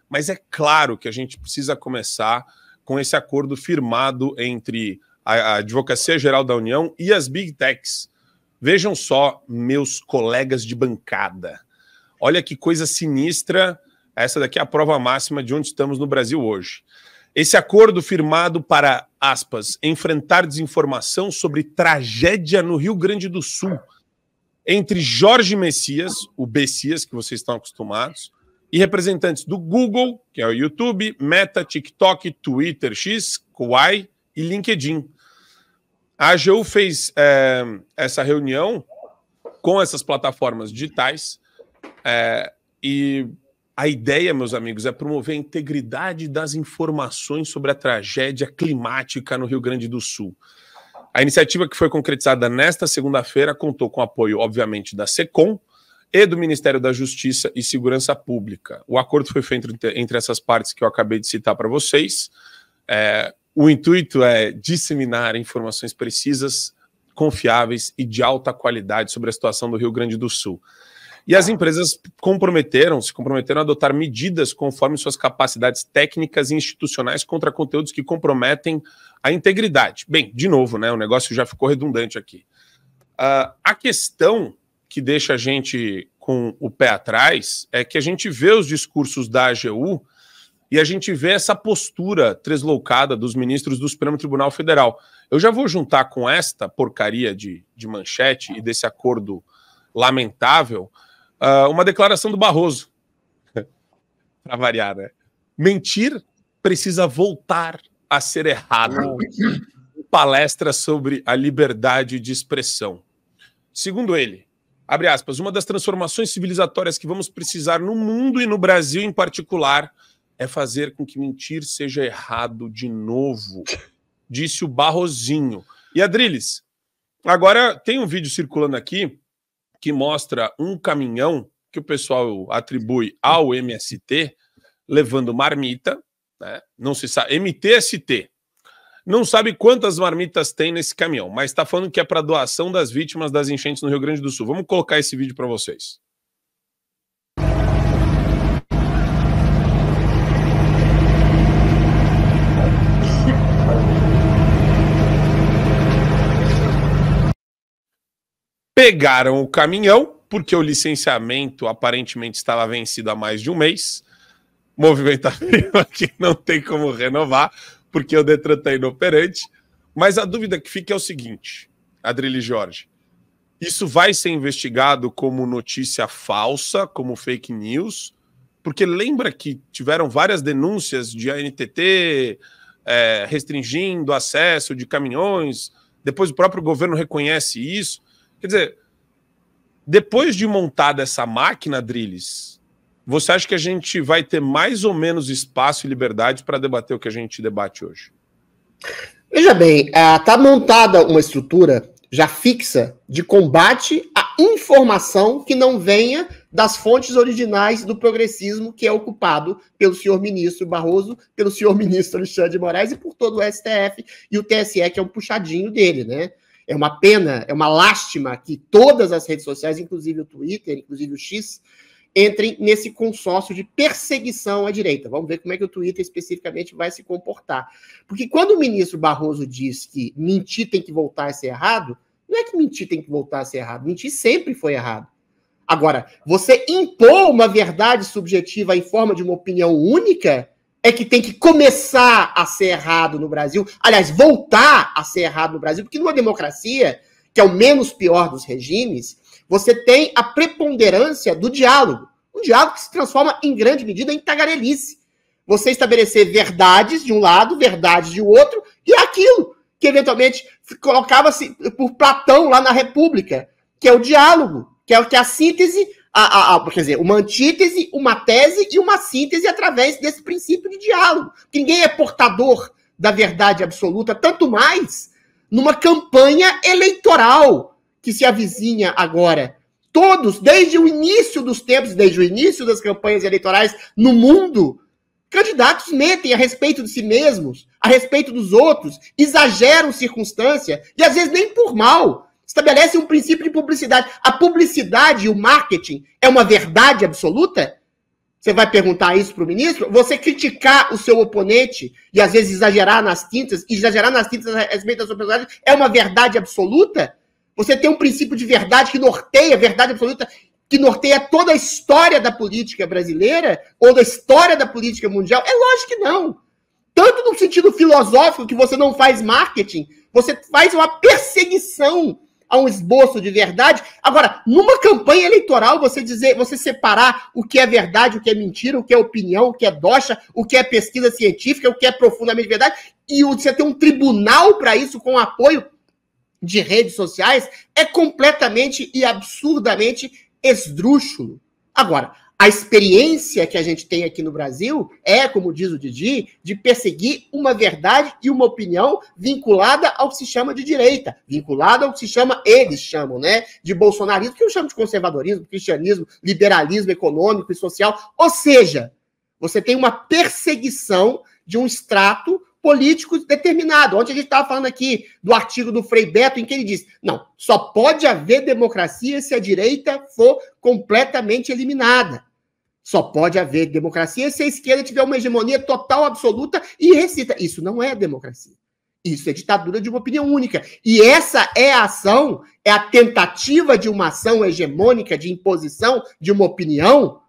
Mas é claro que a gente precisa começar com esse acordo firmado entre a Advocacia Geral da União e as Big Techs. Vejam só, meus colegas de bancada. Olha que coisa sinistra. Essa daqui é a prova máxima de onde estamos no Brasil hoje. Esse acordo firmado para, aspas, enfrentar desinformação sobre tragédia no Rio Grande do Sul, entre Jorge Messias, o Bessias, que vocês estão acostumados, e representantes do Google, que é o YouTube, Meta, TikTok, Twitter, X, Kuai e LinkedIn. A AGU fez essa reunião com essas plataformas digitais e a ideia, meus amigos, é promover a integridade das informações sobre a tragédia climática no Rio Grande do Sul. A iniciativa, que foi concretizada nesta segunda-feira, contou com o apoio, obviamente, da SECOM e do Ministério da Justiça e Segurança Pública. O acordo foi feito entre essas partes que eu acabei de citar para vocês. O intuito é disseminar informações precisas, confiáveis e de alta qualidade sobre a situação do Rio Grande do Sul. E as empresas se comprometeram a adotar medidas conforme suas capacidades técnicas e institucionais contra conteúdos que comprometem a integridade. Bem, de novo, né, o negócio já ficou redundante aqui. A questão que deixa a gente com o pé atrás é que a gente vê os discursos da AGU e a gente vê essa postura tresloucada dos ministros do Supremo Tribunal Federal. Eu já vou juntar com esta porcaria de manchete e desse acordo lamentável uma declaração do Barroso. Para variar, né? Mentir precisa voltar a ser errado. Palestra sobre a liberdade de expressão. Segundo ele, abre aspas, uma das transformações civilizatórias que vamos precisar no mundo e no Brasil em particular é fazer com que mentir seja errado de novo, disse o Barrosinho. E Adriles, agora tem um vídeo circulando aqui que mostra um caminhão que o pessoal atribui ao MST levando marmita, né? Não se sabe, MTST. Não sabe quantas marmitas tem nesse caminhão, mas está falando que é para doação das vítimas das enchentes no Rio Grande do Sul. Vamos colocar esse vídeo para vocês. Pegaram o caminhão, porque o licenciamento aparentemente estava vencido há mais de um mês. O movimento afirma que não tem como renovar, porque o Detran está inoperante. Mas a dúvida que fica é o seguinte, Adriles Jorge, isso vai ser investigado como notícia falsa, como fake news? Porque lembra que tiveram várias denúncias de ANTT restringindo o acesso de caminhões, depois o próprio governo reconhece isso. Quer dizer, depois de montada essa máquina, Adriles, você acha que a gente vai ter mais ou menos espaço e liberdade para debater o que a gente debate hoje? Veja bem, está montada uma estrutura já fixa de combate à informação que não venha das fontes originais do progressismo que é ocupado pelo senhor ministro Barroso, pelo senhor ministro Alexandre de Moraes e por todo o STF e o TSE, que é um puxadinho dele, né? É uma pena, é uma lástima que todas as redes sociais, inclusive o Twitter, inclusive o X, entrem nesse consórcio de perseguição à direita. Vamos ver como é que o Twitter especificamente vai se comportar. Porque quando o ministro Barroso diz que mentir tem que voltar a ser errado, não é que mentir tem que voltar a ser errado, mentir sempre foi errado. Agora, você impor uma verdade subjetiva em forma de uma opinião única é que tem que começar a ser errado no Brasil. Aliás, voltar a ser errado no Brasil, porque numa democracia, que é o menos pior dos regimes, você tem a preponderância do diálogo. Um diálogo que se transforma, em grande medida, em tagarelice. Você estabelecer verdades de um lado, verdades de outro, e aquilo que, eventualmente, colocava-se por Platão lá na República, que é o diálogo, que é a síntese, quer dizer, uma antítese, uma tese e uma síntese através desse princípio de diálogo. Ninguém é portador da verdade absoluta, tanto mais numa campanha eleitoral que se avizinha agora. Todos, desde o início dos tempos, desde o início das campanhas eleitorais no mundo, candidatos mentem a respeito de si mesmos, a respeito dos outros, exageram circunstância, e às vezes nem por mal, estabelecem um princípio de publicidade. A publicidade e o marketing é uma verdade absoluta? Você vai perguntar isso para o ministro? Você criticar o seu oponente e, às vezes, exagerar nas tintas a respeito da sua personalidade é uma verdade absoluta? Você tem um princípio de verdade que norteia, verdade absoluta, que norteia toda a história da política brasileira ou da história da política mundial? É lógico que não. Tanto no sentido filosófico, que você não faz marketing, você faz uma perseguição a um esboço de verdade. Agora, numa campanha eleitoral, você separar o que é verdade, o que é mentira, o que é opinião, o que é doxa, o que é pesquisa científica, o que é profundamente verdade, e você ter um tribunal para isso com apoio de redes sociais, é completamente e absurdamente esdrúxulo. Agora, a experiência que a gente tem aqui no Brasil é, como diz o Didi, de perseguir uma verdade e uma opinião vinculada ao que se chama de direita, vinculada ao que eles chamam, né, de bolsonarismo, que eu chamo de conservadorismo, cristianismo, liberalismo econômico e social. Ou seja, você tem uma perseguição de um extrato político determinado. Ontem a gente estava falando aqui do artigo do Frei Beto, em que ele diz, não, só pode haver democracia se a direita for completamente eliminada. Só pode haver democracia se a esquerda tiver uma hegemonia total, absoluta e recita. Isso não é democracia. Isso é ditadura de uma opinião única. E essa é a ação, é a tentativa de uma ação hegemônica, de imposição de uma opinião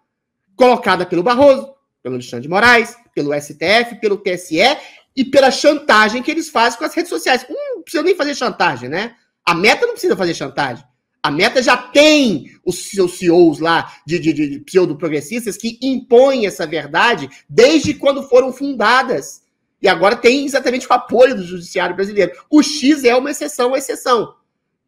colocada pelo Barroso, pelo Alexandre de Moraes, pelo STF, pelo TSE, e pela chantagem que eles fazem com as redes sociais. Não precisa nem fazer chantagem, né? A Meta não precisa fazer chantagem. A Meta já tem os seus CEOs lá de pseudo-progressistas que impõem essa verdade desde quando foram fundadas. E agora tem exatamente o apoio do judiciário brasileiro. O X é uma exceção à exceção.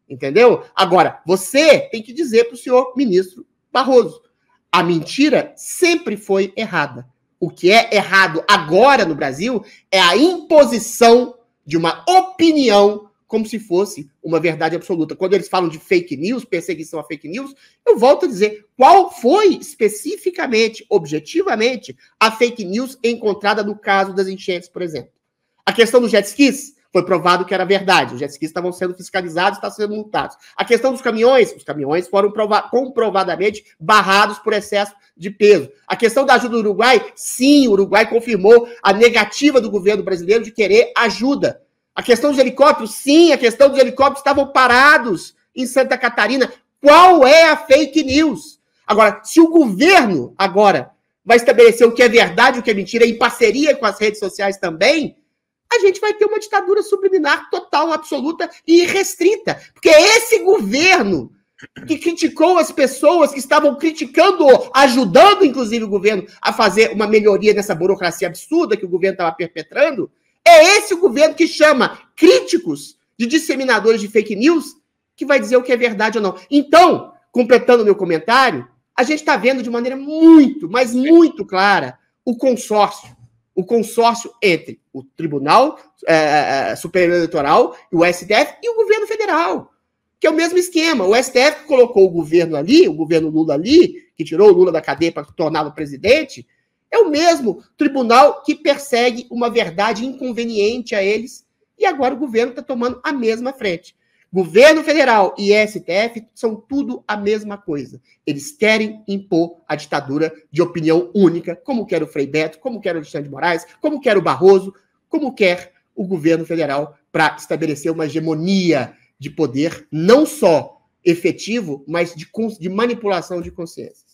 Entendeu? Agora, você tem que dizer para o senhor ministro Barroso, a mentira sempre foi errada. O que é errado agora no Brasil é a imposição de uma opinião como se fosse uma verdade absoluta. Quando eles falam de fake news, perseguição a fake news, eu volto a dizer, qual foi especificamente, objetivamente, a fake news encontrada no caso das enchentes, por exemplo? A questão dos jet skis, foi provado que era verdade. Os jet skis estavam sendo fiscalizados, estavam sendo multados. A questão dos caminhões, os caminhões foram comprovadamente barrados por excesso de peso. A questão da ajuda do Uruguai, sim, o Uruguai confirmou a negativa do governo brasileiro de querer ajuda. A questão dos helicópteros, sim, a questão dos helicópteros estavam parados em Santa Catarina. Qual é a fake news? Agora, se o governo agora vai estabelecer o que é verdade e o que é mentira em parceria com as redes sociais também, a gente vai ter uma ditadura subliminar total, absoluta e irrestrita. Porque é esse governo que criticou as pessoas que estavam criticando, ajudando, inclusive, o governo a fazer uma melhoria nessa burocracia absurda que o governo estava perpetrando. É esse o governo que chama críticos de disseminadores de fake news que vai dizer o que é verdade ou não. Então, completando o meu comentário, a gente está vendo de maneira muito, mas muito clara o consórcio entre o Tribunal Superior Eleitoral, o STF e o governo federal, que é o mesmo esquema. O STF colocou o governo ali, o governo Lula ali, que tirou o Lula da cadeia para torná-lo presidente, é o mesmo tribunal que persegue uma verdade inconveniente a eles, e agora o governo está tomando a mesma frente. Governo federal e STF são tudo a mesma coisa. Eles querem impor a ditadura de opinião única, como quer o Frei Beto, como quer o Alexandre de Moraes, como quer o Barroso, como quer o governo federal, para estabelecer uma hegemonia de poder, não só efetivo, mas de manipulação de consciências.